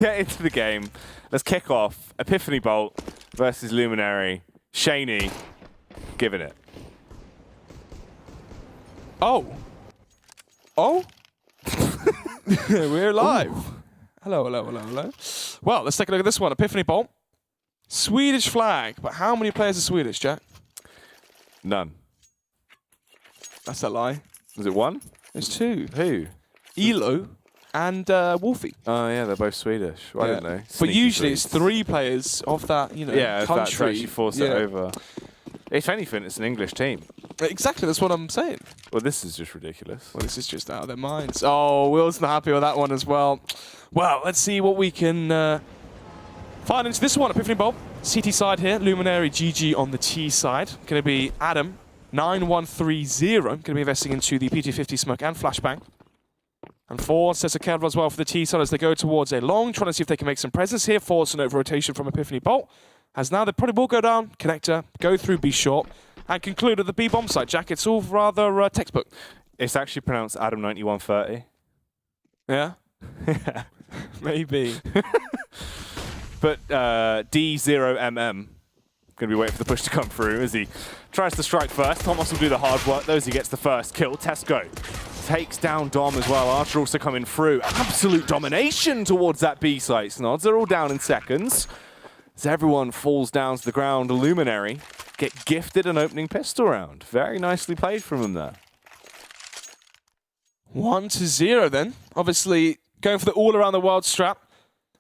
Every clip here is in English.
Get into the game. Let's kick off. Epiphany Bolt versus Luminary. Shaney, giving it. Oh. Oh? We're live. Ooh. Hello, hello, hello, hello. Well, let's take a look at this one. Epiphany Bolt. Swedish flag. But how many players are Swedish, Jack? None. That's a lie. Was it one? There's two. Who? Elo and Wolfie. Oh, yeah, they're both Swedish. Well, I didn't know. But Sneaky usually Swedes. it's three players of that, you know, yeah, country. that's actually forced it over. If anything, it's an English team. Exactly, that's what I'm saying. Well, this is just ridiculous. Well, this is just out of their minds. Oh, Will's not happy with that one as well. Well, let's see what we can find into this one. Epiphany Bolt, CT side here. Luminary GG on the T side. Going to be Adam, 9130. Going to be investing into the PT50 smoke and flashbang. And Four sets a Kevlar as well for the T side as they go towards a long, trying to see if they can make some presence here. Force an over rotation from Epiphany Bolt. As now they probably will go down, connector, go through B short, and conclude at the B bomb site. Jack, it's all rather textbook. It's actually pronounced Adam 9130. Yeah? Maybe. But D0MM, going to be waiting for the push to come through as he tries to strike first. Thomas will do the hard work, though, as he gets the first kill. Tesco takes down Dom as well. Archer also coming through. Absolute domination towards that B site. Snods are all down in seconds. As everyone falls down to the ground, Luminary get gifted an opening pistol round. Very nicely played from him there. 1-0 then. Obviously, going for the all-around-the-world strap.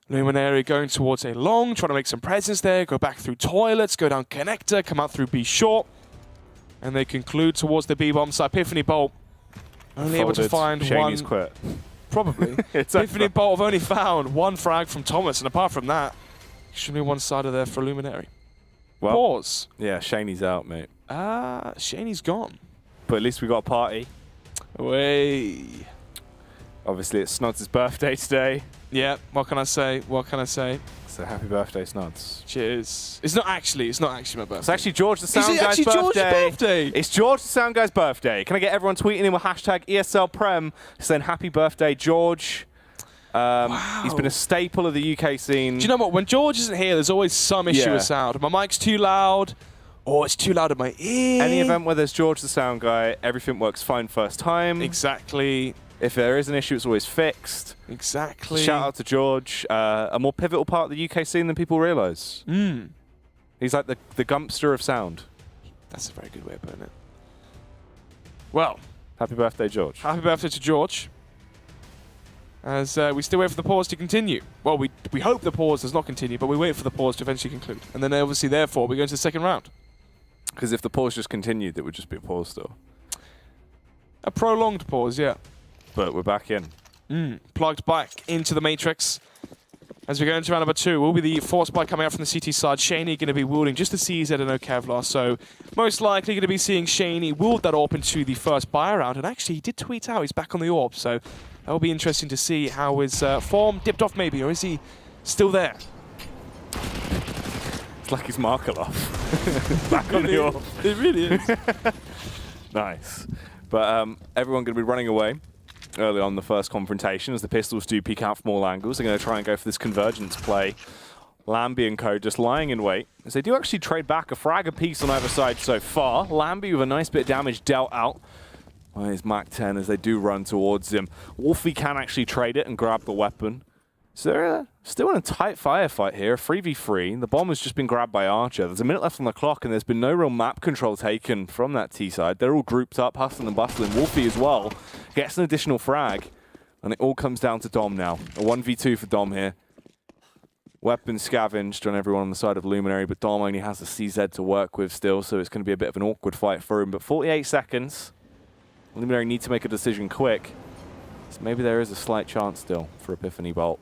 Luminary going towards a long, trying to make some presence there, go back through toilets, go down connector, come out through B short. And they conclude towards the B bomb site. Epiphany Bolt only able to find Shaney's one. quit. Probably. It's Epiphany over. Bolt have only found one frag from Thomas, and apart from that, should be one side of there for Luminary. Well, Pause. yeah, Shaney's out, mate. Shaney's gone. But at least we got a party. Way. Obviously, it's Snods' birthday today. Yeah, what can I say? What can I say? So happy birthday, Snods. Cheers. It's not actually my birthday. It's actually George the Sound Is it Guy's actually birthday. George's birthday? It's George the Sound Guy's birthday. Can I get everyone tweeting in with hashtag ESL Prem saying happy birthday, George? Wow. He's been a staple of the UK scene. Do you know what? When George isn't here, there's always some issue Yeah. with sound. My mic's too loud, or it's too loud in my ear. Any event where there's George the Sound Guy, everything works fine first time. Exactly. If there is an issue, it's always fixed. Exactly. Shout out to George, a more pivotal part of the UK scene than people realise. He's like the Gumpster of sound. That's a very good way of putting it. Well, Happy birthday, George. happy birthday to George. As we still wait for the pause to continue. Well, we hope the pause does not continue, but we wait for the pause to eventually conclude. And then obviously, therefore, we go into the second round. Because if the pause just continued, it would just be a pause still. A prolonged pause, yeah. But we're back in. Plugged back into the matrix. As we go into round number 2, will be the force spike coming out from the CT side. Shaney going to be wielding just the CZ and no Kevlar, so most likely going to be seeing Shaney wield that AWP into the first buy round. And actually, he did tweet out he's back on the AWP, so that will be interesting to see how his form dipped off maybe, or is he still there? It's like his marker off. Back on the AWP. It really is. Nice. But everyone going to be running away early on the first confrontation as the pistols do peek out from all angles. They're going to try and go for this convergence play. Lambie and co just lying in wait as they do actually trade back a frag apiece on either side so far. Lambie with a nice bit of damage dealt out by his Mach 10 as they do run towards him. Wolfie can actually trade it and grab the weapon. So they're still in a tight firefight here, 3v3. The bomb has just been grabbed by Archer. There's a minute left on the clock, and there's been no real map control taken from that T side. They're all grouped up, hustling and bustling. Wolfie as well gets an additional frag, and it all comes down to Dom now. A 1v2 for Dom here. Weapons scavenged on everyone on the side of Luminary, but Dom only has the CZ to work with still, so it's going to be a bit of an awkward fight for him. But 48 seconds. Luminary need to make a decision quick. So maybe there is a slight chance still for Epiphany Bolt.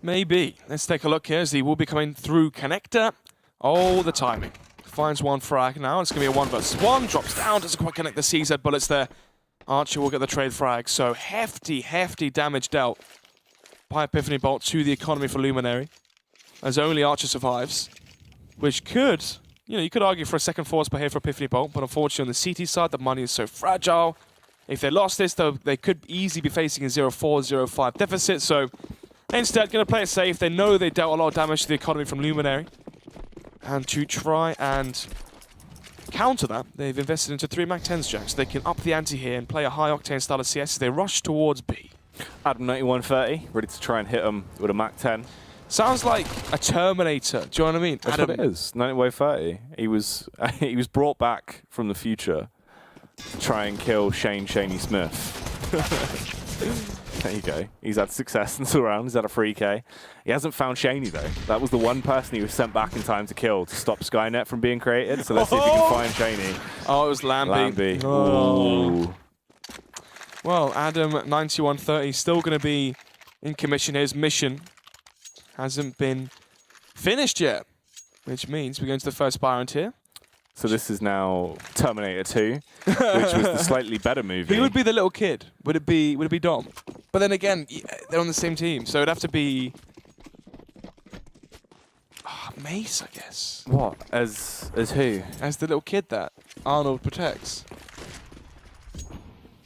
Maybe. Let's take a look here as he will be coming through connector. Oh, the timing. Finds one frag now. It's going to be a 1 versus 1. Drops down. Doesn't quite connect the CZ bullets there. Archer will get the trade frag. So hefty, hefty damage dealt by Epiphany Bolt to the economy for Luminary. As only Archer survives. Which could, you could argue for a second force by here for Epiphany Bolt. But unfortunately on the CT side, the money is so fragile. If they lost this, though, they could easily be facing a 0-4, 0-5 deficit. So Instead, going to play it safe. They know they dealt a lot of damage to the economy from Luminary. And to try and counter that, they've invested into 3 MAC-10s, Jack, so they can up the ante here and play a high-octane style of CS as they rush towards B. Adam 9130, ready to try and hit him with a MAC-10. Sounds like a Terminator. Do you know what I mean? That's what it is. 9130. He was he was brought back from the future to try and kill Shaney Smith. There you go. He's had success in the round. He's had a free K. He hasn't found Shaney, though. That was the one person he was sent back in time to kill to stop Skynet from being created. So let's see if he can find Shaney. Oh, it was Lambie. Oh. Well, Adam 9130 still going to be in commission. His mission hasn't been finished yet, which means we're going to the first Byrant here. So this is now Terminator 2, which was the slightly better movie. Who would be the little kid? Would it be Dom? But then again, they're on the same team, so it'd have to be Mace, I guess. What? As who? As the little kid that Arnold protects.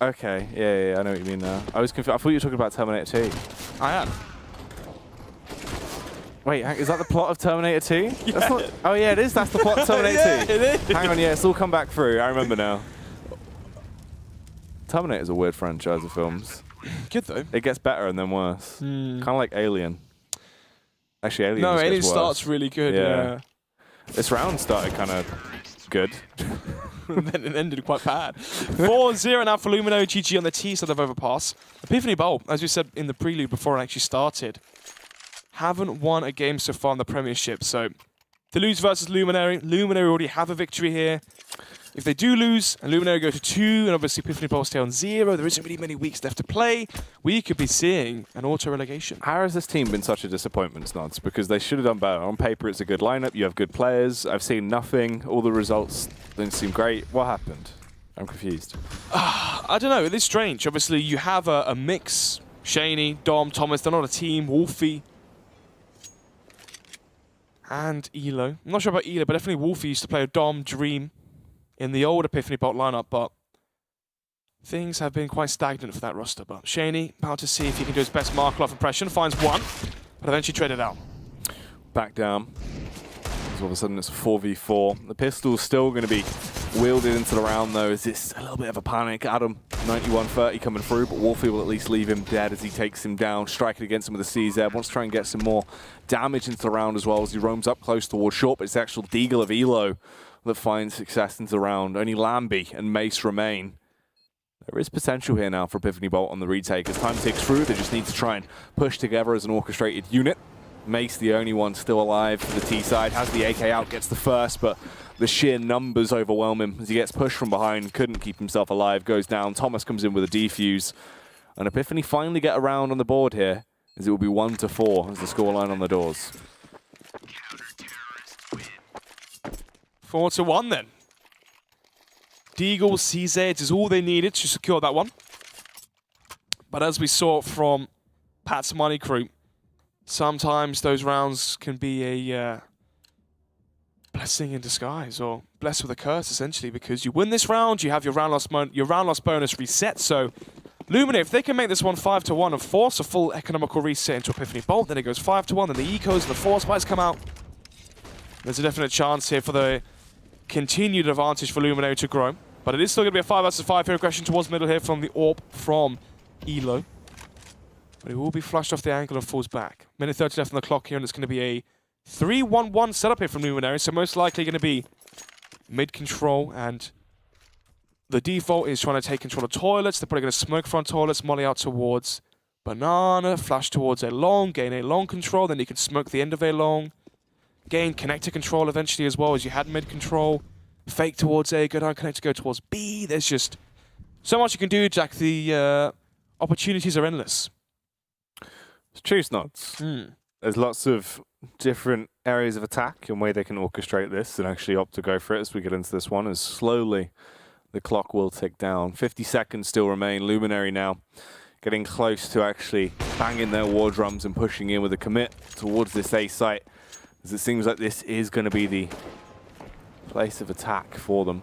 Okay, yeah, I know what you mean now. I was confused. I thought you were talking about Terminator 2. I am. Wait, is that the plot of Terminator 2? Yeah. That's not, oh yeah, it is. That's the plot of Terminator 2. It is. Hang on, yeah, it's all come back through. I remember now. Terminator's a weird franchise of films. Good though. It gets better and then worse. Kind of like Alien. Actually, Alien. No, just Alien gets worse. starts really good. Yeah. This round started kind of good. Then it ended quite bad. 4-0 now for Luminary. GG on the T side of overpass. Epiphany Bowl, as we said in the prelude before it actually started, haven't won a game so far in the Premiership. So to lose versus Luminary, Luminary already have a victory here. If they do lose and Luminary go to 2, and obviously Epiphany Bowl stay on 0, there isn't really many weeks left to play, we could be seeing an auto-relegation. How has this team been such a disappointment, Snods? Because they should have done better. On paper, it's a good lineup. You have good players. I've seen nothing. All the results didn't seem great. What happened? I'm confused. I don't know. It is strange. Obviously, you have a mix. Shaney, Dom, Thomas, they're not a team. Wolfie. And Elo. I'm not sure about Elo, but definitely Wolfie used to play with Dom, Dream in the old Epiphany Bolt lineup, but things have been quite stagnant for that roster. But Shaney about to see if he can do his best mark off impression, finds one, but eventually traded out. Back down. All of a sudden it's a 4v4. The pistol's still going to be wielded into the round though. Is this a little bit of a panic? Adam 9130 coming through, but Wolfie will at least leave him dead as he takes him down, striking against him with the CZ. Wants to try and get some more damage into the round as well as he roams up close towards short, but it's the actual deagle of Elo that finds success into the round. Only Lambie and Mace remain. There is potential here now for Epiphany Bolt on the retake. As time ticks through, they just need to try and push together as an orchestrated unit. Mace, the only one still alive for the T side, has the AK out, gets the first, but the sheer numbers overwhelm him as he gets pushed from behind, couldn't keep himself alive, goes down. Thomas comes in with a defuse, and Epiphany finally get around on the board here, as it will be 1-4 as the scoreline on the doors. 4-1 then. Deagle, CZ is all they needed to secure that one. But as we saw from Pat's Money Crew, sometimes those rounds can be a blessing in disguise, or blessed with a curse, essentially, because you win this round, you have your round loss bonus reset. So Luminary, if they can make this one 5-1 and force a full economical reset into Epiphany Bolt, then it goes 5-1, then the ecos and the force spikes come out. There's a definite chance here for the continued advantage for Luminary to grow. But it is still going to be a 5 versus 5 here. Aggression towards middle here from the AWP from Elo. But it will be flushed off the angle and falls back. Minute 30 left on the clock here, and it's going to be a 3-1-1 setup here from Luminary. So most likely going to be mid-control, and the default is trying to take control of toilets. They're probably going to smoke front toilets, molly out towards banana, flash towards a long, gain a long control, then you can smoke the end of a long. Gain connector control eventually as well, as you had mid control. Fake towards A, go down connector, go towards B. There's just so much you can do, Jack. The opportunities are endless. It's true, Snods. There's lots of different areas of attack and way they can orchestrate this and actually opt to go for it as we get into this one, as slowly the clock will tick down. 50 seconds still remain. Luminary now getting close to actually banging their war drums and pushing in with a commit towards this A site, as it seems like this is going to be the place of attack for them.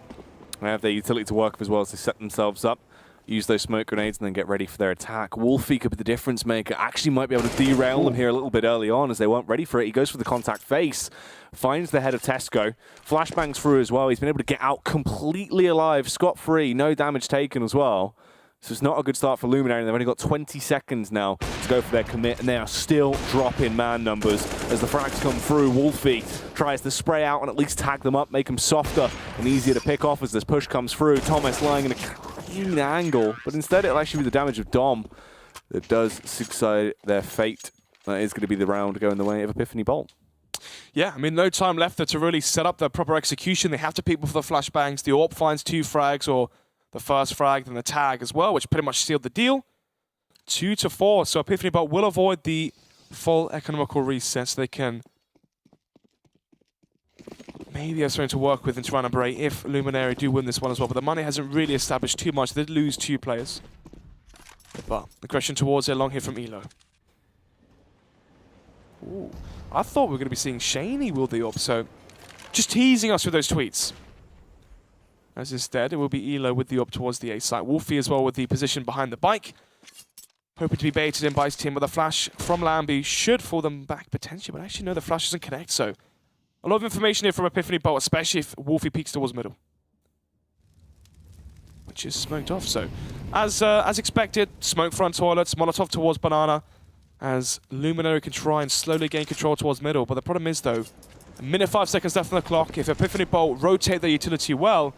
They have their utility to work with as well as they set themselves up. use those smoke grenades and then get ready for their attack. Wolfie could be the difference maker. Actually might be able to derail them here a little bit early on as they weren't ready for it. He goes for the contact face, finds the head of Tesco, flashbangs through as well. He's been able to get out completely alive, scot-free, no damage taken as well. So it's not a good start for Luminary, and they've only got 20 seconds now to go for their commit, and they are still dropping man numbers as the frags come through. Wolfie tries to spray out and at least tag them up, make them softer and easier to pick off as this push comes through. Thomas lying in a clean angle, but instead it'll actually be the damage of Dom that does succeed their fate. That is going to be the round going the way of Epiphany Bolt. Yeah, I mean, no time left there to really set up the proper execution. They have to peek before the flashbangs. The AWP finds 2 frags, or the first frag, then the tag as well, which pretty much sealed the deal. 2-4, so Epiphany Bolt will avoid the full economical reset, so they can maybe have something to work with into round number 8 if Luminary do win this one as well. But the money hasn't really established too much. They did lose 2 players. But aggression towards it, long hit from Elo. Ooh, I thought we were going to be seeing Shaney wield the AWP, so just teasing us with those tweets. As instead, it will be Elo with the AWP towards the A site. Wolfie as well with the position behind the bike. Hoping to be baited in by his team, but the flash from Lambie should fall them back potentially, but actually no, the flash doesn't connect, so a lot of information here from Epiphany Bolt, especially if Wolfie peeks towards middle. Which is smoked off, so as expected, smoke front toilets, Molotov towards Banana, as Luminary can try and slowly gain control towards middle, but the problem is though, a minute 5 seconds left on the clock. If Epiphany Bolt rotate their utility well,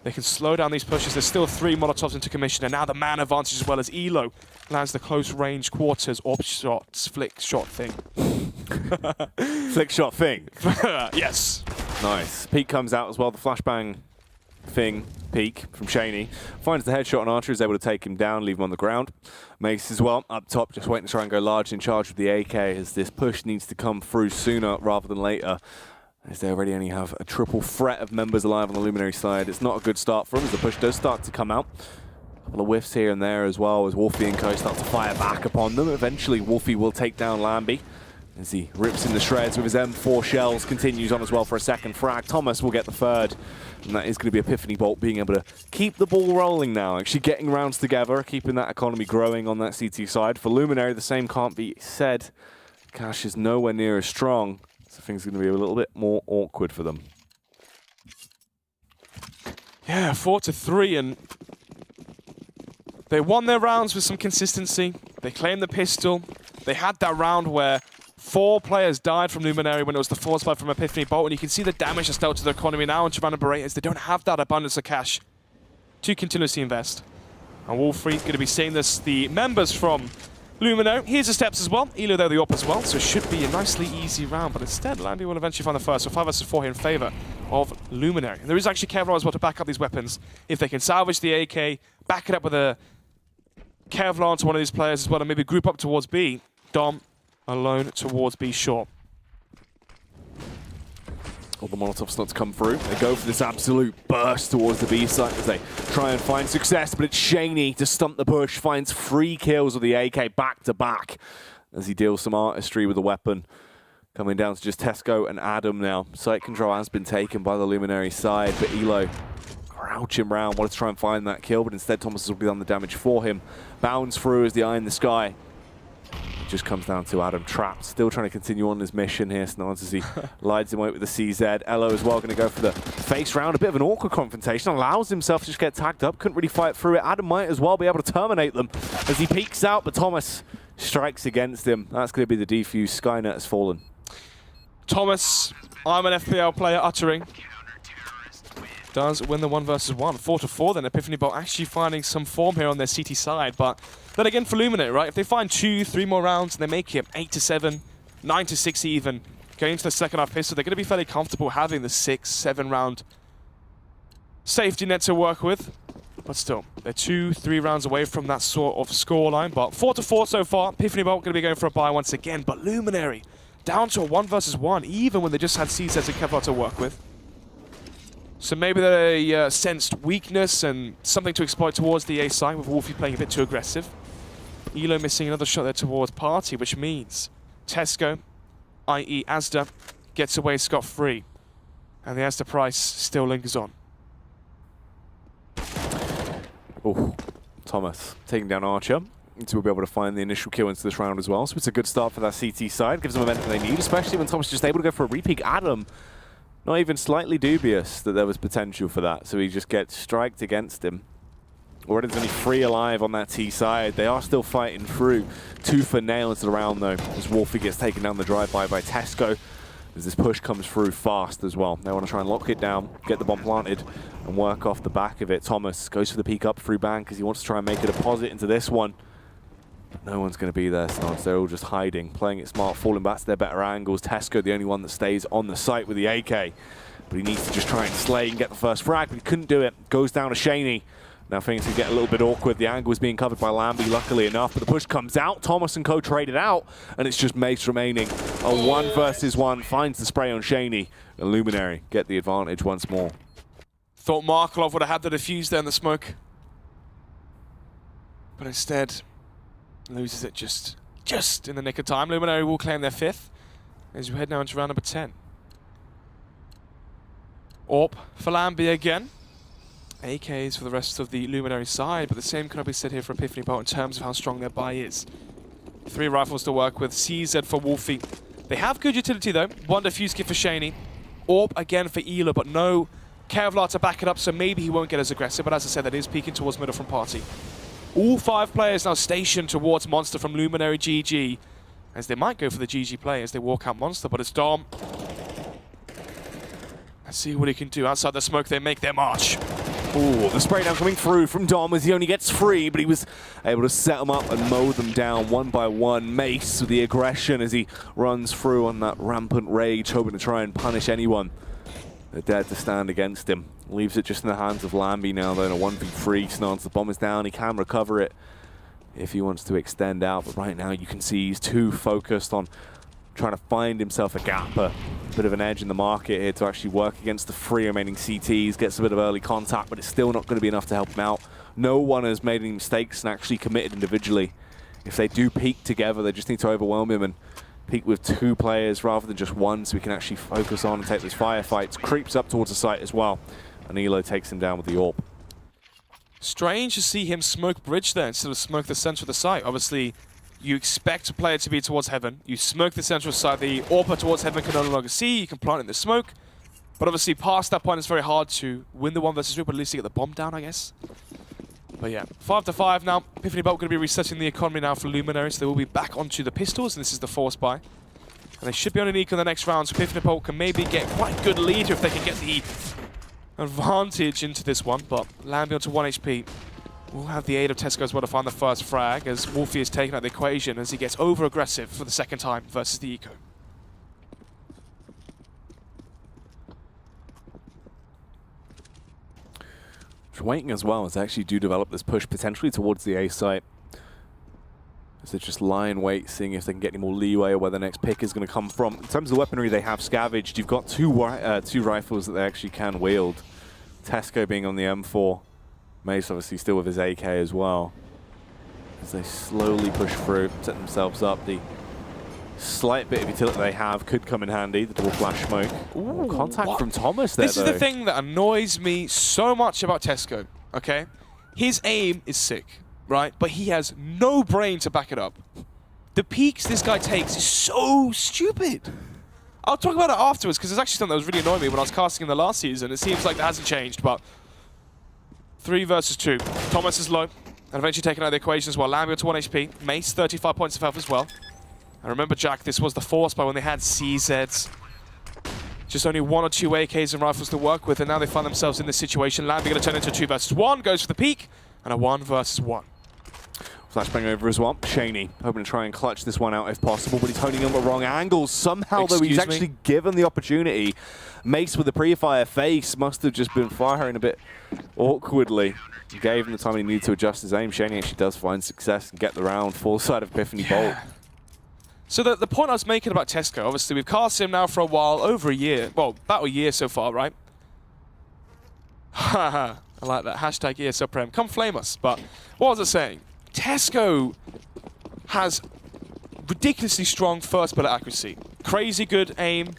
they can slow down these pushes. There's still 3 Molotovs into commission, and now the man advantage as well as Elo lands the close range quarters AWP shots, flick shot thing. Flick shot thing. Yes. Nice. Peak comes out as well. The flashbang thing, Peak from Shaney, finds the headshot on Archer, is able to take him down, leave him on the ground. Mace as well, up top, just waiting to try and go large in charge with the AK as this push needs to come through sooner rather than later, as they already only have a triple threat of members alive on the Luminary side. It's not a good start for them as the push does start to come out. A couple of whiffs here and there as well as Wolfie and co start to fire back upon them. Eventually Wolfie will take down Lambie as he rips in the shreds with his M4 shells, continues on as well for a second frag. Thomas will get the third, and that is going to be Epiphany Bolt being able to keep the ball rolling now, actually getting rounds together, keeping that economy growing on that CT side. For Luminary, the same can't be said. Cash is nowhere near as strong, so things are going to be a little bit more awkward for them. Yeah, 4-3, and they won their rounds with some consistency. They claimed the pistol. They had that round where 4 players died from Luminary when it was the 4 spot from Epiphany Bolt, and you can see the damage that's dealt to the economy now into round number 8 as they don't have that abundance of cash to continuously invest. And Wolfrey's going to be seeing this, the members from Luminary. Here's the steps as well. Elo there the AWP as well, so it should be a nicely easy round, but instead Lambie will eventually find the first, so 5 versus 4 here in favor of Luminary. And there is actually Kevlar as well to back up these weapons. If they can salvage the AK, back it up with a Kevlar onto one of these players as well, and maybe group up towards B. Dom alone towards B short. All the Molotovs start to come through. They go for this absolute burst towards the B site as they try and find success, but it's Shaney to stump the push, finds 3 kills with the AK back to back as he deals some artistry with the weapon. Coming down to just Tesco and Adam now. Site control has been taken by the Luminary side, but Elo crouching round, wanted to try and find that kill, but instead Thomas has done the damage for him. Bounds through as the eye in the sky. It just comes down to Adam trapped, still trying to continue on his mission here. Snards as he lides him away with the CZ. Elo as well going to go for the face round. A bit of an awkward confrontation. Allows himself to just get tagged up. Couldn't really fight through it. Adam might as well be able to terminate them as he peeks out, but Thomas strikes against him. That's going to be the defuse. Skynet has fallen. Thomas, I'm an FPL player uttering, does win the 1 versus 1. 4-4 then. Epiphany Bolt actually finding some form here on their CT side, but then again for Luminary, right? If they find 2-3 more rounds and they make it 8-7, 9-6 even, going into the second half pistol, they're going to be fairly comfortable having the 6-7 round safety net to work with. But still, they're 2-3 rounds away from that sort of scoreline. But 4-4 so far. Epiphany Bolt going to be going for a buy once again, but Luminary down to a 1 versus 1, even when they just had CZs and Kevlar to work with. So maybe they sensed weakness and something to exploit towards the A side, with Wolfie playing a bit too aggressive. Elo missing another shot there towards Party, which means Tesco, i.e. Asda, gets away scot-free. And the Asda price still lingers on. Oh, Thomas taking down Archer. So we'll be able to find the initial kill into this round as well. So it's a good start for that CT side. Gives them the momentum they need, especially when Thomas is just able to go for a repeat. Adam, not even slightly dubious that there was potential for that. So he just gets striked against him. Already there's only 3 alive on that T side. They are still fighting through. Tooth and nail into the round though, as Wolfie gets taken down the drive-by by Tesco. As this push comes through fast as well. They want to try and lock it down, get the bomb planted, and work off the back of it. Thomas goes for the peek up through bank because he wants to try and make a deposit into this one. But no one's going to be there, Snodds. They're all just hiding, playing it smart, falling back to their better angles. Tesco, the only one that stays on the site with the AK. But he needs to just try and slay and get the first frag, but he couldn't do it. Goes down to Shaney. Now things can get a little bit awkward. The angle is being covered by Lambie, luckily enough, but the push comes out. Thomas and co traded out, and it's just Mace remaining. A 1 versus 1 finds the spray on Shaney, and Luminary get the advantage once more. Thought Markelov would have had the defuse there in the smoke. But instead, loses it just in the nick of time. Luminary will claim their 5th as we head now into round number 10. AWP for Lambie again. AKs for the rest of the Luminary side, but the same cannot be said here for Epiphany Bolt in terms of how strong their buy is. 3 rifles to work with, CZ for Wolfie. They have good utility though. 1 defuse kit for Shaney. AWP again for Ela, but no Kevlar to back it up, so maybe he won't get as aggressive, but as I said, that is peeking towards middle from Party. All 5 players now stationed towards Monster from Luminary GG, as they might go for the GG play as they walk out Monster, but it's Dom. Let's see what he can do. Outside the smoke, they make their march. Ooh, the spray down coming through from Dom as he only gets 3, but he was able to set them up and mow them down one by one. Mace with the aggression as he runs through on that rampant rage, hoping to try and punish anyone that dared to stand against him. Leaves it just in the hands of Lambie now, though, in a 1v3. Snards, the bomb is down. He can recover it if he wants to extend out, but right now you can see he's too focused on trying to find himself a gap, a bit of an edge in the market here to actually work against the 3 remaining CTs, gets a bit of early contact, but it's still not going to be enough to help him out. No one has made any mistakes and actually committed individually. If they do peak together, they just need to overwhelm him and peak with 2 players rather than just 1, so we can actually focus on and take those firefights. Creeps up towards the site as well, and Elo takes him down with the AWP. Strange to see him smoke bridge there instead of smoke the center of the site. Obviously, you expect a player to be towards heaven. You smoke the central side. The AWPer towards heaven can no longer see. You can plant in the smoke. But obviously, past that point, it's very hard to win the 1 versus 3, but at least you get the bomb down, I guess. But yeah, 5-5 now. Epiphany Bolt going to be resetting the economy now for Luminary, so they will be back onto the pistols, and this is the force buy. And they should be on an eco in the next round, so Epiphany Bolt can maybe get quite a good lead if they can get the advantage into this one. But Lambie onto 1 HP. We'll have the aid of Tesco as well to find the first frag, as Wolfie is taken out of the equation as he gets over-aggressive for the 2nd time versus the eco. Just waiting as well as they actually do develop this push potentially towards the A site. As they just lie in wait, seeing if they can get any more leeway or where the next pick is going to come from. In terms of the weaponry they have scavenged, you've got two rifles that they actually can wield. Tesco being on the M4. Mace obviously still with his AK as well. As they slowly push through, set themselves up. The slight bit of utility they have could come in handy. The double flash smoke. Ooh, contact from Thomas there, This is the thing that annoys me so much about Tesco, okay? His aim is sick, right? But he has no brain to back it up. The peaks this guy takes is so stupid. I'll talk about it afterwards, because it's actually something that was really annoying me when I was casting in the last season. It seems like that hasn't changed, but 3 versus 2. Thomas is low, and eventually taken out of the equation as well. Lambie to 1 HP. Mace, 35 points of health as well. And remember, Jack, this was the force by when they had CZs. Just only 1 or 2 AKs and rifles to work with, and now they find themselves in this situation. Lambie going to turn into 2 versus 1, goes for the peak, and a 1 versus 1. Flashbang over as well. Shaney hoping to try and clutch this one out if possible, but he's honing on the wrong angles. Somehow, though, he's actually given the opportunity. Mace with the pre-fire face must have just been firing a bit awkwardly. He gave him the time he needed to adjust his aim. Shaney actually does find success and get the round. Full side of Epiphany Bolt. So the point I was making about Tesco, obviously we've cast him now for a while, over a year. Well, about a year so far, right? Haha, I like that. Hashtag ESL Prem. Come flame us. But what was I saying? Tesco has ridiculously strong first bullet accuracy. Crazy good aim.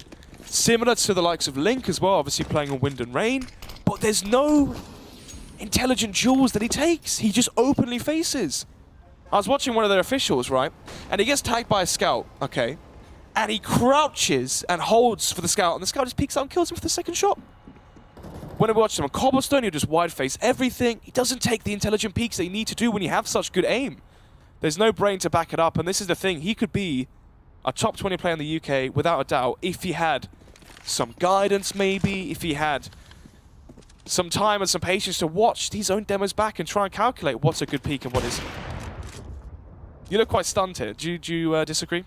Similar to the likes of Link as well, obviously playing on Wind and Rain. But there's no intelligent duels that he takes. He just openly faces. I was watching one of their officials, right? And he gets tagged by a scout, okay? And he crouches and holds for the scout, and the scout just peeks out and kills him for the second shot. When I watched him on Cobblestone, he'll just wide face everything. He doesn't take the intelligent peeks that you need to do when you have such good aim. There's no brain to back it up, and this is the thing. He could be a top 20 player in the UK without a doubt if he had some guidance maybe, if he had some time and some patience to watch these own demos back and try and calculate what's a good peak and what isn't. You look quite stunned here. Do you disagree?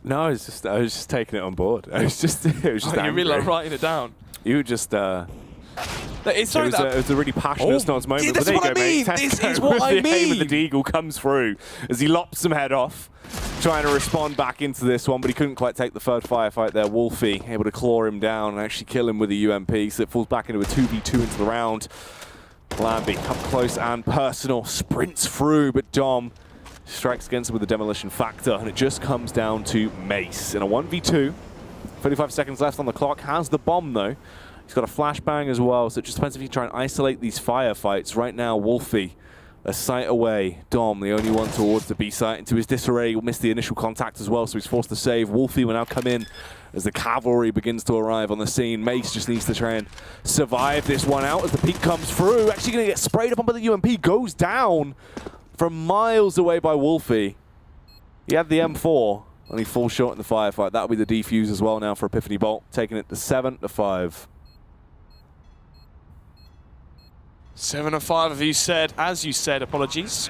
No, I was just taking it on board. I was just, it was just you really like writing it down. You were just, it was a really passionate Snods moment. That's what I mean. This is what I mean. The aim of the Deagle comes through as he lops some head off, trying to respond back into this one, but he couldn't quite take the third firefight there. Wolfie able to claw him down and actually kill him with a UMP, so it falls back into a 2v2 into the round. Lambie up close and personal, sprints through, but Dom strikes against him with the demolition factor, and it just comes down to Mace in a 1v2. 35 seconds left on the clock. Has the bomb though. He's got a flashbang as well, so it just depends if you try and isolate these firefights. Right now, Wolfie, a sight away. Dom, the only one towards the B site. Into his disarray, will miss the initial contact as well, so he's forced to save. Wolfie will now come in as the cavalry begins to arrive on the scene. Mace just needs to try and survive this one out as the peak comes through. Actually going to get sprayed up on by the UMP. Goes down from miles away by Wolfie. He had the M4, and he falls short in the firefight. That'll be the defuse as well now for Epiphany Bolt, taking it to 7-5. 7-5, as you said, apologies.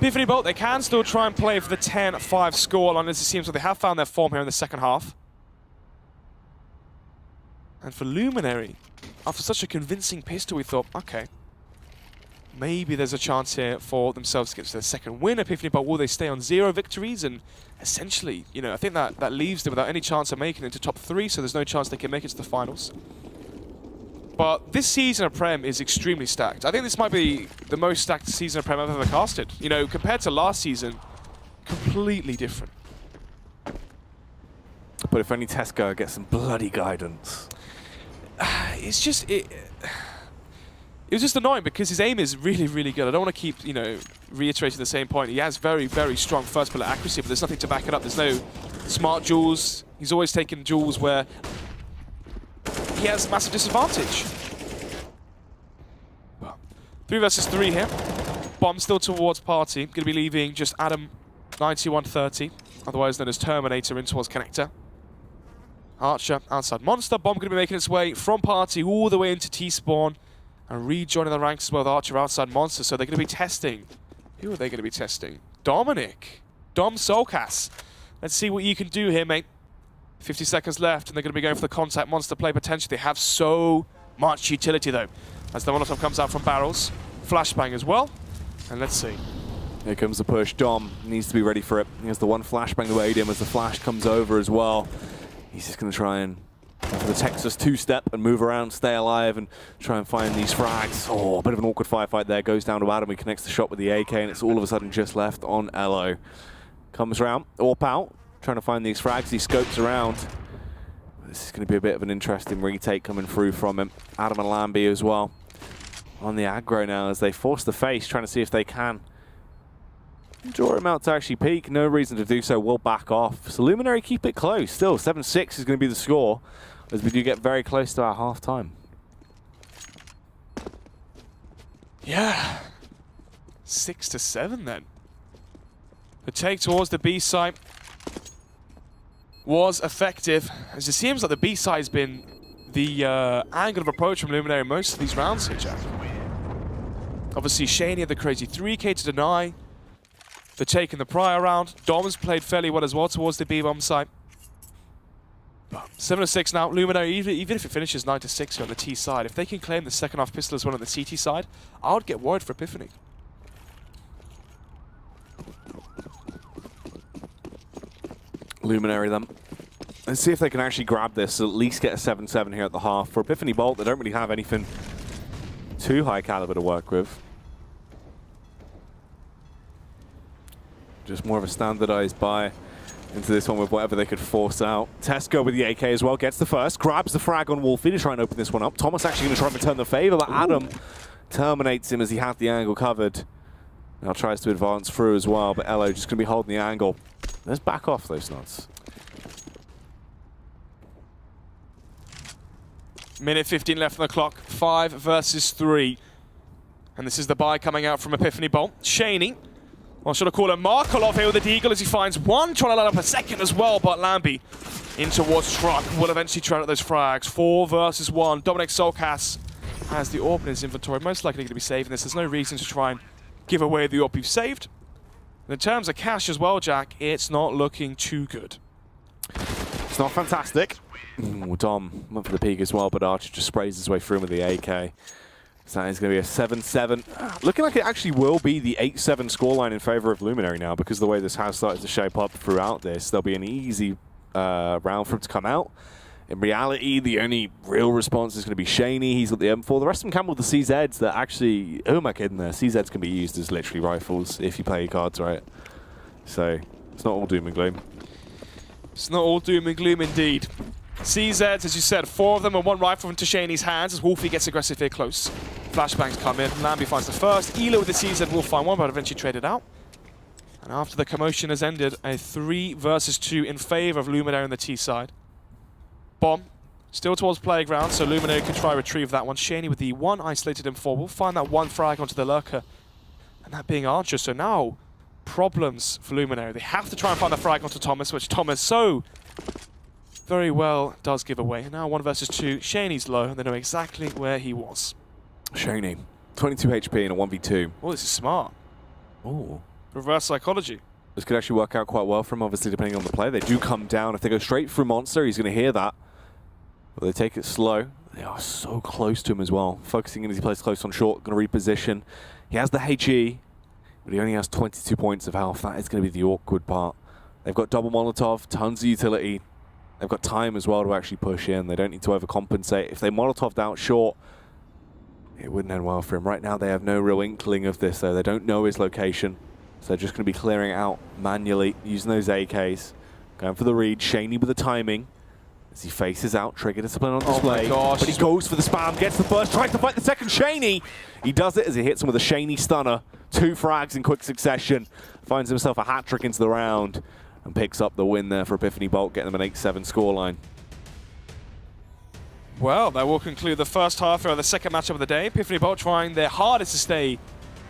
Epiphany Bolt, they can still try and play for the 10-5 scoreline, as it seems like they have found their form here in the second half. And for Luminary, after such a convincing pistol, we thought, okay, maybe there's a chance here for themselves to get to their second win. Epiphany Bolt, will they stay on 0 victories? And essentially, you know, I think that leaves them without any chance of making it into top 3, so there's no chance they can make it to the finals. But this season of Prem is extremely stacked. I think this might be the most stacked season of Prem I've ever casted. You know, compared to last season, completely different. But if only Tesco gets some bloody guidance. It's just... It was just annoying because his aim is really, really good. I don't want to keep, you know, reiterating the same point. He has very, very strong first bullet accuracy, but there's nothing to back it up. There's no smart duels. He's always taken duels where he has a massive disadvantage. 3 versus 3 here. Bomb still towards Party. Going to be leaving just Adam 9130, otherwise known as Terminator, in towards Connector. Archer outside Monster. Bomb going to be making its way from Party all the way into T-Spawn and rejoining the ranks as well with Archer outside Monster. So they're going to be testing. Who are they going to be testing? Dominic. Dom Solcas. Let's see what you can do here, mate. 50 seconds left, and they're going to be going for the contact monster play potentially. They have so much utility, though, as the Molotov comes out from barrels. Flashbang as well. And let's see. Here comes the push. Dom needs to be ready for it. He has the one flashbang to aid him as the flash comes over as well. He's just going to try and go for the Texas two-step and move around, stay alive, and try and find these frags. Oh, a bit of an awkward firefight there. Goes down to Adam. He connects the shot with the AK, and it's all of a sudden just left on Elo. Comes around, AWP out. Trying to find these frags, he scopes around. This is going to be a bit of an interesting retake coming through from him. Adam and Lambie as well on the aggro now as they force the face, trying to see if they can draw him out to actually peek. No reason to do so, will back off. So Luminary keep it close. Still, 7-6 is going to be the score as we do get very close to our half time. Yeah. 6-7 then. The take towards the B site was effective, as it seems like the B side has been the angle of approach from Luminary most of these rounds here, Jack. Obviously, Shaney had the crazy 3K to deny the take in the prior round. Dom's played fairly well as well towards the B-bomb side. 7-6 now. Luminary, even if it finishes 9-6 here on the T side, if they can claim the second half pistol as well on the CT side, I would get worried for Epiphany. Luminary then. Let's see if they can actually grab this, at least get a 7-7 here at the half. For Epiphany Bolt, they don't really have anything too high caliber to work with. Just more of a standardized buy into this one with whatever they could force out. Tesco with the AK as well, gets the first, grabs the frag on Wolfie to try and open this one up. Thomas actually going to try and return the favor, but Adam terminates him as he had the angle covered. Now tries to advance through as well, but Elo just going to be holding the angle. Let's back off those nuts. Minute 15 left on the clock. 5 versus 3. And this is the buy coming out from Epiphany Bolt. Shaney. Well, should I call him Markolov here with the Deagle as he finds one, trying to line up a second as well, but Lambie in towards Truck will eventually try out those frags. 4 versus 1. Dominic Solkas has the AWP in his inventory. Most likely going to be saving this. There's no reason to try and give away the AWP you've saved. And in terms of cash as well, Jack, it's not looking too good. It's not fantastic. Ooh, Dom went for the peak as well, but Archer just sprays his way through with the AK. So that is going to be a 7-7. Looking like it actually will be the 8-7 scoreline in favor of Luminary now, because the way this has started to shape up throughout this, there'll be an easy round for him to come out. In reality, the only real response is going to be Shaney. He's got the M4. The rest of them come with the CZs that actually... Who am I kidding there? CZs can be used as literally rifles if you play your cards right. So it's not all doom and gloom. It's not all doom and gloom indeed. CZs, as you said, 4 of them and 1 rifle into Shaney's hands as Wolfie gets aggressive here close. Flashbangs come in. Lambie finds the first. Elo with the CZ will find one, but eventually traded out. And after the commotion has ended, a 3 versus 2 in favor of Luminary on the T side. Bomb. Still towards playground, so Luminary can try retrieve that one. Shaney with the 1 isolated M4 will find that 1 frag onto the lurker. And that being Archer, so now problems for Luminary. They have to try and find the frag onto Thomas, which Thomas so very well does give away. And now 1 versus 2. Shaney's low, and they know exactly where he was. Shaney, 22 HP in a 1v2. Oh, this is smart. Oh. Reverse psychology. This could actually work out quite well for him, obviously, depending on the play. They do come down. If they go straight through Monster, he's going to hear that. But they take it slow. They are so close to him as well. Focusing in as he plays close on short, going to reposition. He has the HE, but he only has 22 points of health. That is going to be the awkward part. They've got double Molotov, tons of utility. They've got time as well to actually push in. They don't need to overcompensate. If they Molotoved out short, it wouldn't end well for him. Right now, they have no real inkling of this, though. They don't know his location. So they're just going to be clearing it out manually, using those AKs. Going for the read. Shaney with the timing. As he faces out, trigger discipline on display. Oh my gosh. But he goes for the spam, gets the first, tries to fight the second. Shaney! He does it as he hits him with a Shaney stunner. 2 frags in quick succession. Finds himself a hat-trick into the round. And picks up the win there for Epiphany Bolt, getting them an 8-7 scoreline. Well, that will conclude the first half of the second matchup of the day. Epiphany Bolt trying their hardest to stay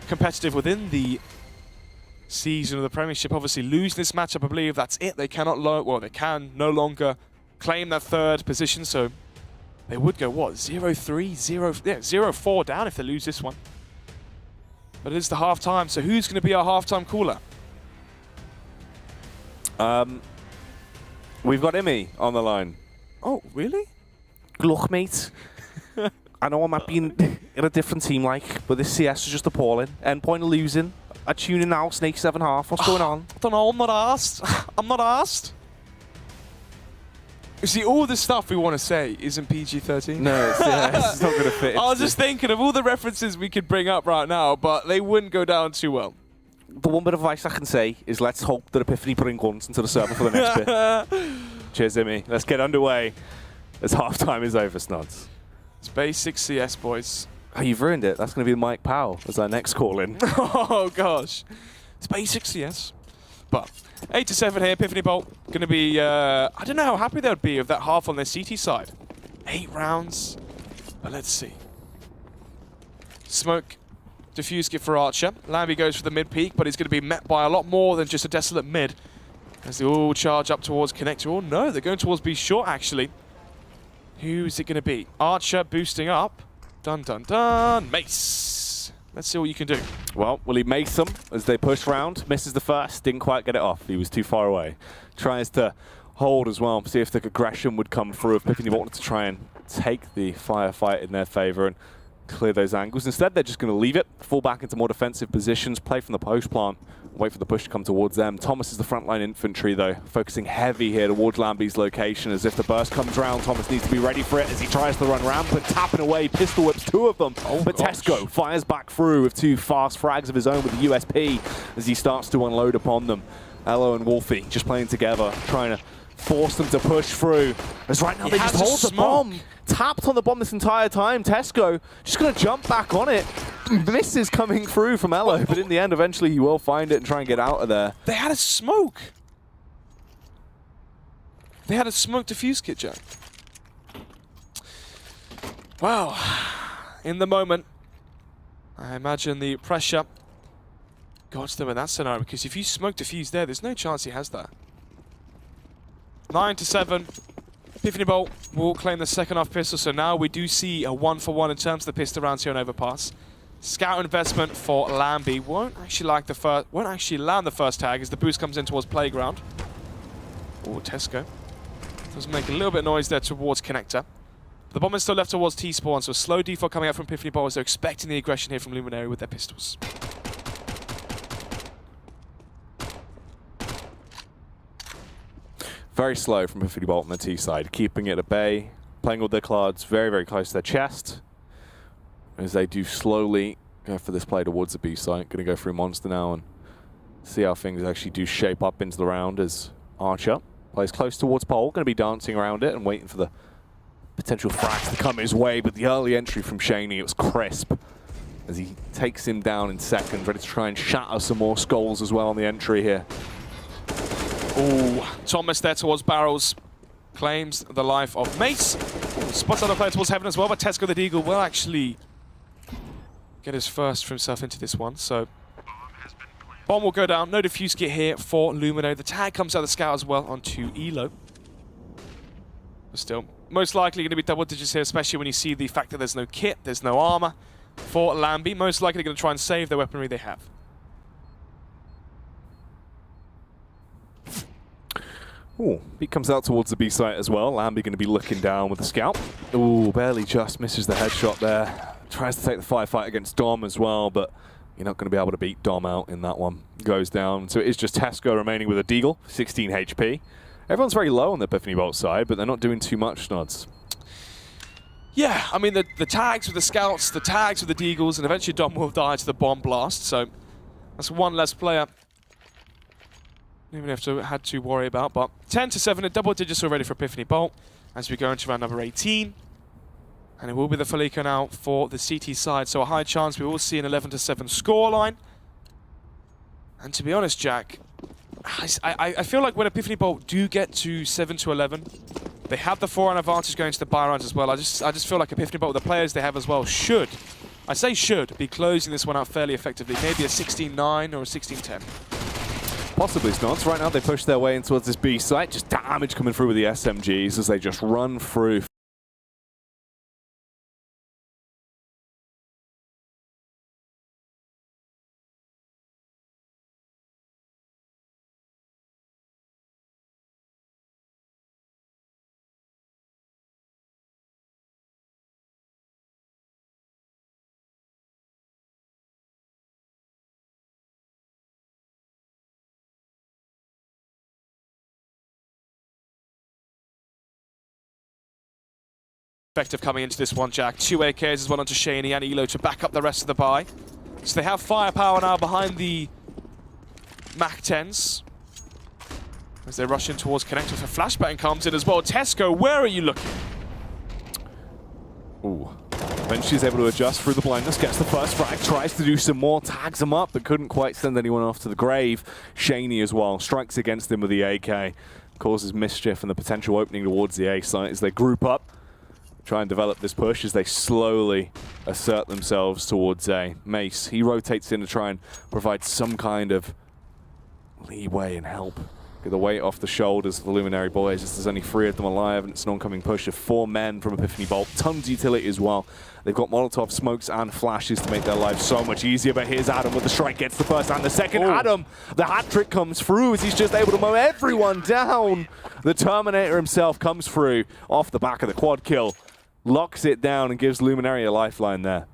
competitive within the season of the Premiership. Obviously, lose this matchup, I believe that's it. They cannot, they can no longer claim that 3rd position, so they would go, what, 0-3, 0-4 down if they lose this one. But it is the half-time, so who's going to be our half-time caller? We've got Imi on the line. Oh, really? Look, mate. I know I might be in a different team, but this CS is just appalling. Endpoint losing. I tune in now, Snake 7.5. What's going on? I don't know, I'm not asked. I'm not asked. You see, all the stuff we want to say isn't PG-13. No, it's not going to fit. I was just thinking of all the references we could bring up right now, but they wouldn't go down too well. The one bit of advice I can say is let's hope that Epiphany bring guns into the server for the next bit. Cheers, Imi. Let's get underway as half-time is over, Snods. It's basic CS, boys. Oh, you've ruined it. That's going to be Mike Powell as our next call-in. Oh, gosh. It's basic CS. But 8-7 here, Epiphany Bolt. Going to be, I don't know how happy they would be with that half on their CT side. 8 rounds. But let's see. Smoke. Diffuse skip for Archer. Lambie goes for the mid peak, but he's going to be met by a lot more than just a desolate mid. As they all charge up towards connector. Oh no, they're going towards B short actually. Who's it going to be? Archer boosting up. Dun dun dun. Mace. Let's see what you can do. Well, will he mace them as they push round? Misses the first, didn't quite get it off. He was too far away. Tries to hold as well, see if the aggression would come through. If Epiphany wanted to try and take the firefight in their favor and clear those angles. Instead, they're just going to leave it, fall back into more defensive positions, play from the post plant, wait for the push to come towards them. Thomas is the frontline infantry, though, focusing heavy here towards Lambie's location. As if the burst comes round, Thomas needs to be ready for it as he tries to run rampant, tapping away, pistol whips 2 of them. Oh, but gosh. Tesco fires back through with 2 fast frags of his own with the USP as he starts to unload upon them. Elo and Wolfie just playing together, trying to force them to push through. As right now they just hold the bomb. Tapped on the bomb this entire time. Tesco just going to jump back on it. misses coming through from Elo, but in the end, eventually he will find it and try and get out of there. They had a smoke. They had a smoke defuse kit, Jack. Wow. In the moment, I imagine the pressure got to them in that scenario, because if you smoke defuse there's no chance he has that. 9-7. Epiphany Bolt will claim the second half pistol, so now we do see a 1-for-1 in terms of the pistol rounds here on Overpass. Scout investment for Lambie won't actually land the first tag as the boost comes in towards Playground. Or Tesco. Does make a little bit of noise there towards Connector. The bomb is still left towards T-Spawn, so a slow default coming out from Epiphany Bolt as they're expecting the aggression here from Luminary with their pistols. Very slow from Epiphany Bolt on the T side, keeping it at bay, playing all their cards very, very close to their chest. As they do slowly go for this play towards the B site. Going to go through Monster now and see how things actually do shape up into the round as Archer plays close towards Pole. Going to be dancing around it and waiting for the potential frags to come his way. But the early entry from Shaney, it was crisp as he takes him down in seconds, ready to try and shatter some more skulls as well on the entry here. Ooh, Thomas there towards Barrels. Claims the life of Mace. Ooh, spots other player towards Heaven as well, but Tesco the Deagle will actually get his first for himself into this one. So bomb will go down. No defuse kit here for Luminary. The tag comes out of the Scout as well onto Elo. But still, most likely going to be double digits here, especially when you see the fact that there's no kit, there's no armor for Lambie. Most likely going to try and save the weaponry they have. Ooh, he comes out towards the B site as well. Lambie going to be looking down with the Scout. Ooh, barely just misses the headshot there. Tries to take the firefight against Dom as well, but you're not going to be able to beat Dom out in that one. Goes down. So it is just Tesco remaining with a Deagle, 16 HP. Everyone's very low on the Epiphany Bolt side, but they're not doing too much, Snods. Yeah, I mean, the tags with the Scouts, the tags with the Deagles, and eventually Dom will die to the bomb blast, so that's one less player even have to worry about. But 10-7 at double digits already for Epiphany Bolt as we go into round number 18. And it will be the Felico now for the CT side, so a high chance we will see an 11-7 scoreline. And to be honest, Jack, I feel like when Epiphany Bolt do get to 7-11, they have the 4-round advantage going to the buy rounds as well. I just feel like Epiphany Bolt, the players they have as well, should be closing this one out fairly effectively. Maybe a 16-9 or a 16-10. Possibly Snods. Right now they push their way in towards this B site. Just damage coming through with the SMGs as they just run through. Effective coming into this one, Jack. 2 AKs as well onto Shaney and Elo to back up the rest of the buy. So they have firepower now behind the MAC-10s. As they rush in towards Connector, so flashbang comes in as well. Tesco, where are you looking? Ooh. Eventually he's able to adjust through the blindness, gets the first frag, tries to do some more, tags him up, but couldn't quite send anyone off to the grave. Shaney as well strikes against him with the AK, causes mischief and the potential opening towards the A site as they group up. Try and develop this push as they slowly assert themselves towards A. Mace, he rotates in to try and provide some kind of leeway and help. Get the weight off the shoulders of the Luminary boys as there's only 3 of them alive and it's an oncoming push of 4 men from Epiphany Bolt. Tons of utility as well. They've got Molotov smokes and flashes to make their lives so much easier, but here's Adam with the strike, gets the first and the second. Ooh. Adam, the hat trick comes through as he's just able to mow everyone down. The Terminator himself comes through off the back of the quad kill. Locks it down and gives Luminary a lifeline there.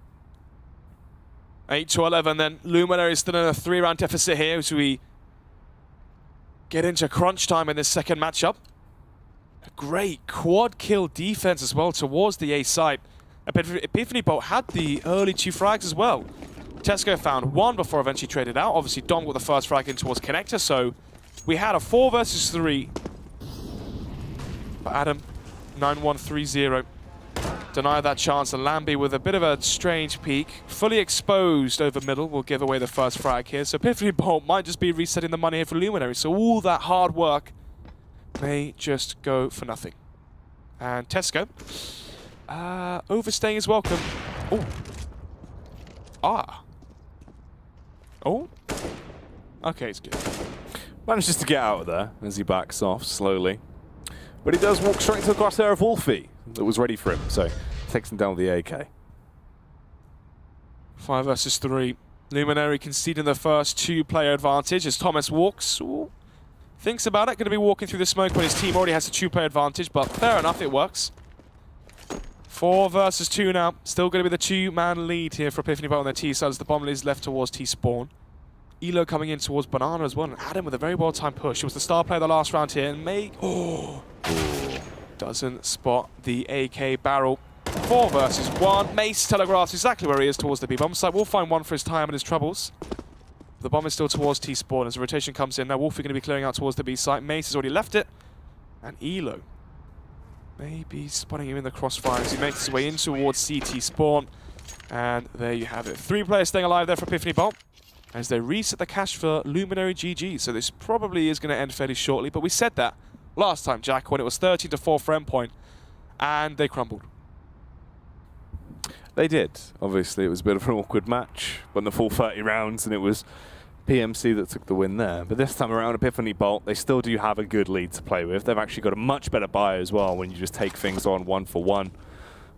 8-11 then. Luminary is still in a 3-round deficit here as we get into crunch time in this second matchup. A great quad kill defense as well towards the A site. Epiphany Bolt had the early 2 frags as well. Tesco found 1 before eventually traded out. Obviously Dom got the first frag in towards Connector, so we had a 4 versus 3. But Adam, 9-1-3-0. deny that chance, and Lambie with a bit of a strange peek. Fully exposed over middle will give away the first frag here. So Epiphany Bolt might just be resetting the money here for Luminary. So all that hard work may just go for nothing. And Tesco, overstaying is welcome. Oh. Ah. Oh. Okay, it's good. Manages to get out of there as he backs off slowly. But he does walk straight into the crosshair of Wolfie that was ready for him, so takes him down with the AK. 5 versus 3. Luminary conceding the first 2-player advantage as Thomas walks. Ooh. Thinks about it, going to be walking through the smoke when his team already has a 2-player advantage, but fair enough, it works. 4 versus 2 now. Still going to be the 2-man lead here for Epiphany Bolt on their T side as the bomb is left towards T-spawn. Elo coming in towards Banana as well, and Adam with a very well-timed push. He was the star player the last round here, and doesn't spot the AK barrel. 4 versus 1. Mace telegraphs exactly where he is towards the B-bomb site. We'll find one for his time and his troubles. The bomb is still towards T-spawn as the rotation comes in. Now Wolfie going to be clearing out towards the B site. Mace has already left it, and Elo maybe spotting him in the crossfire as he makes his way in towards CT spawn. And there you have it. 3 players staying alive there for Epiphany Bolt as they reset the cash for Luminary GG. So this probably is going to end fairly shortly, but we said that last time, Jack, when it was 13-4 for Endpoint, and they crumbled. They did. Obviously, it was a bit of an awkward match. Won the full 30 rounds, and it was PMC that took the win there. But this time around, Epiphany Bolt, they still do have a good lead to play with. They've actually got a much better buy as well when you just take things on 1-for-1.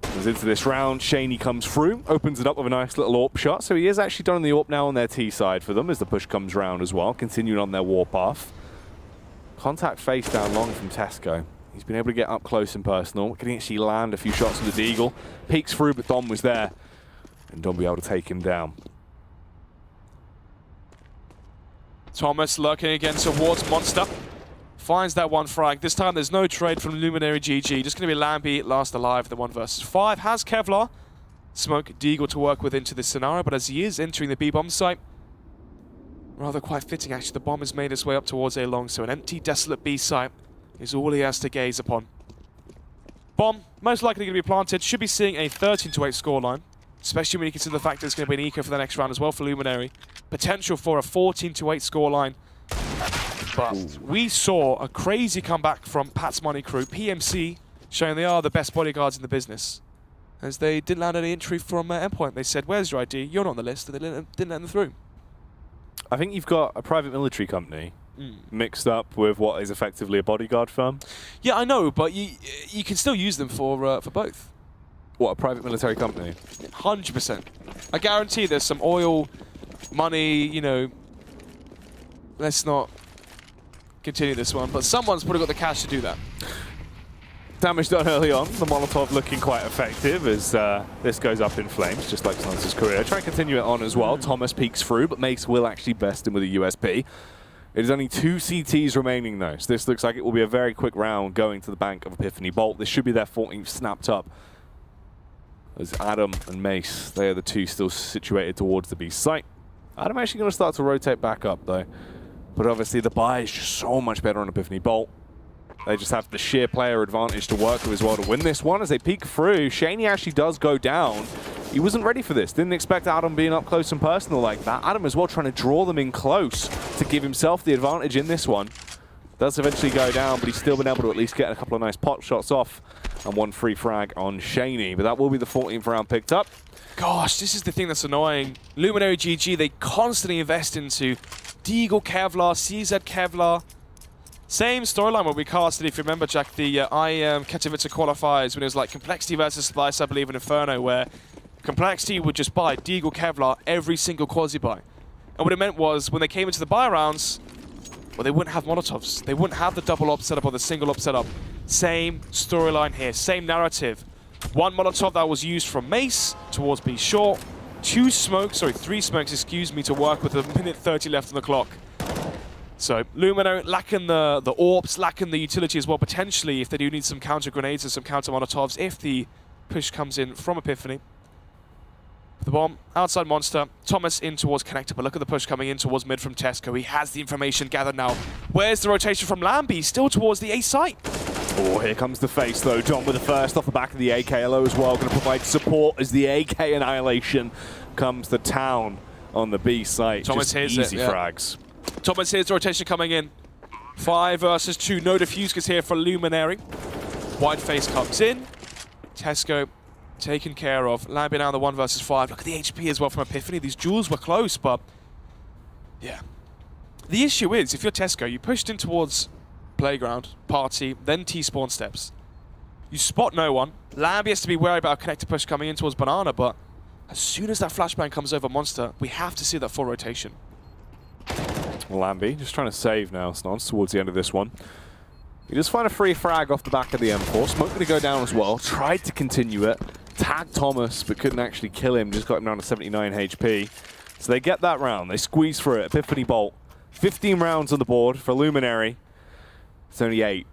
Comes into this round, Shaney comes through, opens it up with a nice little AWP shot. So he is actually done the AWP now on their T side for them as the push comes round as well, continuing on their war path. Contact face down long from Tesco. He's been able to get up close and personal. Can actually land a few shots with the Deagle. Peeks through, but Dom was there. And Dom will be able to take him down. Thomas lurking again towards Monster. Finds that 1 frag. This time there's no trade from Luminary GG. Just going to be Lambie last alive, the 1 versus 5. Has Kevlar. Smoke Deagle to work with into this scenario, but as he is entering the B-bomb site, rather quite fitting actually, the bomb has made its way up towards A long, so an empty, desolate B site is all he has to gaze upon. Bomb, most likely going to be planted, should be seeing a 13-8 scoreline, especially when you consider the fact that there's going to be an eco for the next round as well for Luminary. Potential for a 14-8 scoreline. But we saw a crazy comeback from Pat's Money crew, PMC, showing they are the best bodyguards in the business. As they didn't land any entry from Endpoint. They said, where's your ID? You're not on the list. And they didn't let them through. I think you've got a private military company mixed up with what is effectively a bodyguard firm. Yeah, I know, but you can still use them for both. What, a private military company? 100%. I guarantee there's some oil, money, you know. Let's not continue this one, but someone's probably got the cash to do that. Damage done early on. The Molotov looking quite effective as this goes up in flames, just like Sansa's career. Try and continue it on as well. Thomas peeks through, but Mace will actually best him with a USP. It is only 2 CTs remaining though, so this looks like it will be a very quick round going to the bank of Epiphany Bolt. This should be their 14th snapped up. As Adam and Mace, they are the 2 still situated towards the B site. Adam actually going to start to rotate back up though. But obviously the buy is just so much better on Epiphany Bolt. They just have the sheer player advantage to work with as well to win this one. As they peek through, Shaney actually does go down. He wasn't ready for this. Didn't expect Adam being up close and personal like that. Adam as well trying to draw them in close to give himself the advantage in this one. Does eventually go down, but he's still been able to at least get a couple of nice pot shots off. And 1 free frag on Shaney. But that will be the 14th round picked up. Gosh, this is the thing that's annoying. Luminary GG, they constantly invest into Deagle Kevlar, CZ Kevlar. Same storyline when we casted, if you remember, Jack, the Katowice qualifiers when it was like Complexity versus Splice, I believe, in Inferno, where Complexity would just buy Deagle Kevlar every single quasi-buy. And what it meant was, when they came into the buy rounds, well, they wouldn't have Molotovs. They wouldn't have the double op setup or the single op setup. Same storyline here, same narrative. 1 Molotov that was used from Mace towards B short. 3 smokes, excuse me, to work with a minute 30 left on the clock. So Luminary lacking the AWPs, lacking the utility as well, potentially, if they do need some counter grenades and some counter Molotovs, if the push comes in from Epiphany. The bomb, outside Monster, Thomas in towards Connector, but look at the push coming in towards mid from Tesco. He has the information gathered now. Where's the rotation from Lambie? Still towards the A site. Oh, here comes the face though. Dom with the first off the back of the AKLO as well. Going to provide support as the AK Annihilation comes to town on the B site. Thomas Just hears easy it, yeah. frags. Thomas hears the rotation coming in. 5 versus 2. No defusers here for Luminary. Whiteface comes in. Tesco taken care of. Lambi now the 1 versus 5. Look at the HP as well from Epiphany. These duels were close, but yeah. The issue is, if you're Tesco, you pushed in towards Playground, Party, then T-spawn steps. You spot no one. Lambi has to be worried about a connector push coming in towards Banana, but as soon as that flashbang comes over Monster, we have to see that full rotation. Lambi just trying to save now, Snons, towards the end of this one. He does find a free frag off the back of the M4. Smoke going to go down as well. Tried to continue it. Tagged Thomas, but couldn't actually kill him. Just got him down to 79 HP. So they get that round. They squeeze through it. Epiphany Bolt. 15 rounds on the board for Luminary. It's only 8.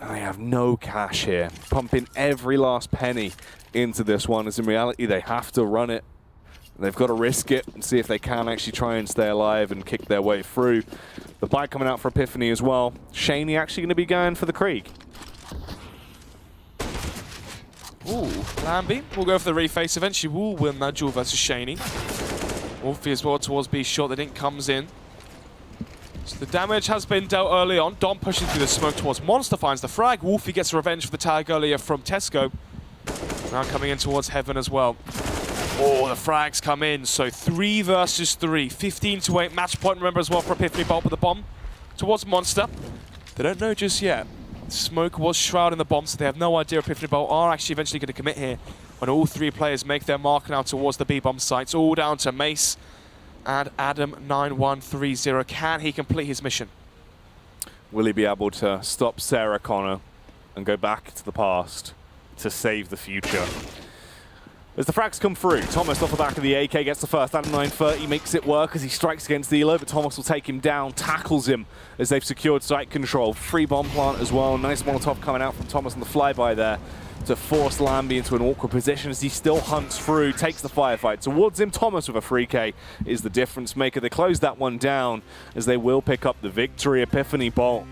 And they have no cash here. Pumping every last penny into this one, as in reality they have to run it. They've got to risk it and see if they can actually try and stay alive and kick their way through. The bite coming out for Epiphany as well. Shaney actually going to be going for the Krieg. Ooh, Lambi will go for the reface. Eventually will win that duel versus Shaney. Wolfie as well towards B shot. The dink comes in. So the damage has been dealt early on. Dom pushing through the smoke towards Monster, finds the frag. Wolfie gets revenge for the tag earlier from Tesco. Now coming in towards Heaven as well. Oh, the frags come in. So 3 versus 3. 15-8 match point, remember, as well for Epiphany Bolt with the bomb towards Monster. They don't know just yet. Smoke was shrouding the bomb, so they have no idea Epiphany Bolt are actually eventually going to commit here when all 3 players make their mark now towards the B-bomb sites. All down to Mace and Adam9130. Can he complete his mission? Will he be able to stop Sarah Connor and go back to the past to save the future? As the frags come through, Thomas off the back of the AK gets the first. Adam930 makes it work as he strikes against Elo, but Thomas will take him down, tackles him as they've secured site control. Free bomb plant as well. Nice Molotov coming out from Thomas on the flyby there to force Lambi into an awkward position as he still hunts through, takes the firefight towards him. Thomas with a free K is the difference maker. They close that one down as they will pick up the victory. Epiphany Bolt